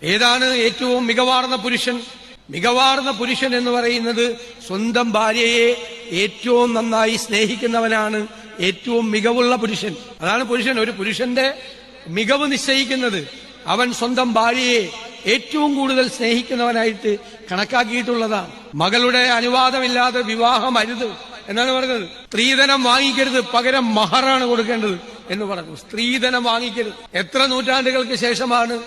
ഏതാണ് ഏറ്റവും മികവാർന്ന പുരുഷൻ? മികവാർന്ന പുരുഷൻ എന്ന് പറയുന്നത് സ്വന്തം ഭാര്യയെ ഏറ്റവും നന്നായി സ്നേഹിക്കുന്നവനാണ് ഏറ്റവും മികവുള്ള പുരുഷൻ. അതാണ് പുരുഷൻ. ഒരു പുരുഷന്റെ മികവ് നിശ്ചയിക്കുന്നത് അവൻ സ്വന്തം ഭാര്യയെ ഏറ്റവും കൂടുതൽ സ്നേഹിക്കുന്നവനായിട്ട് കണക്കാക്കിയിട്ടുള്ളതാണ്. മകളുടെ അനുവാദമില്ലാതെ വിവാഹം അരുത് എന്നാണ് പറഞ്ഞത്. സ്ത്രീധനം വാങ്ങിക്കരുത്, പകരം മഹറാണ് കൊടുക്കേണ്ടത് എന്ന് പറഞ്ഞു. സ്ത്രീധനം വാങ്ങിക്കരുത്. എത്ര നൂറ്റാണ്ടുകൾക്ക് ശേഷമാണ്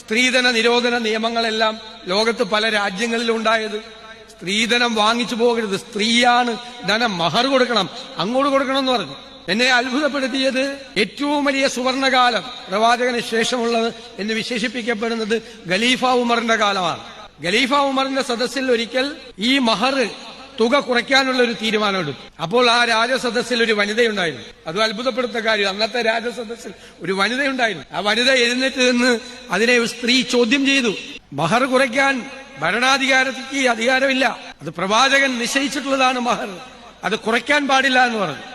സ്ത്രീധന നിരോധന നിയമങ്ങളെല്ലാം ലോകത്ത് പല രാജ്യങ്ങളിലും ഉണ്ടായത്. സ്ത്രീധനം വാങ്ങിച്ചു പോകരുത്, സ്ത്രീയാണ് ധനം, മഹർ കൊടുക്കണം, അങ്ങോട്ട് കൊടുക്കണം എന്ന് പറഞ്ഞു. എന്നെ അത്ഭുതപ്പെടുത്തിയത് ഏറ്റവും വലിയ സുവർണകാലം പ്രവാചകന് ശേഷമുള്ളത് എന്ന് വിശേഷിപ്പിക്കപ്പെടുന്നത് ഖലീഫ ഉമറിന്റെ കാലമാണ്. ഖലീഫ ഉമറിന്റെ സദസ്സിൽ ഒരിക്കൽ ഈ മഹർ തുക കുറയ്ക്കാനുള്ള ഒരു തീരുമാനമെടുത്തു. അപ്പോൾ ആ രാജസദസ്സിൽ ഒരു വനിതയുണ്ടായിരുന്നു. അതും അത്ഭുതപ്പെടുത്തുന്ന കാര്യം, അന്നത്തെ രാജസദസ്സിൽ ഒരു വനിതയുണ്ടായിരുന്നു. ആ വനിത എഴുന്നേറ്റ് നിന്ന് അതിനെ സ്ത്രീ ചോദ്യം ചെയ്തു. മഹർ കുറയ്ക്കാൻ ഭരണാധികാരിക്ക് അധികാരമില്ല, അത് പ്രവാചകൻ നിശ്ചയിച്ചിട്ടുള്ളതാണ് മഹർ, അത് കുറയ്ക്കാൻ പാടില്ല എന്ന് പറഞ്ഞു.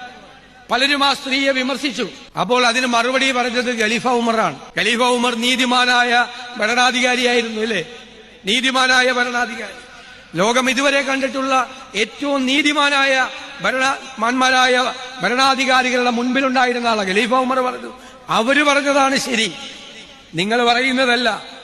പലരും ആ സ്ത്രീയെ വിമർശിച്ചു. അപ്പോൾ അതിന് മറുപടി പറഞ്ഞത് ഖലീഫ ഉമറാണ്. ഖലീഫ ഉമർ നീതിമാനായ ഭരണാധികാരിയായിരുന്നു, അല്ലേ? നീതിമാനായ ഭരണാധികാരി, ലോകം ഇതുവരെ കണ്ടിട്ടുള്ള ഏറ്റവും നീതിമാനായ ഭരണമാന്മാരായ ഭരണാധികാരികളുടെ മുൻപിലുണ്ടായിരുന്ന ആളാണ് ഖലീഫ ഉമർ. പറഞ്ഞു, അവര് പറഞ്ഞതാണ് ശരി, നിങ്ങൾ പറയുന്നതല്ല.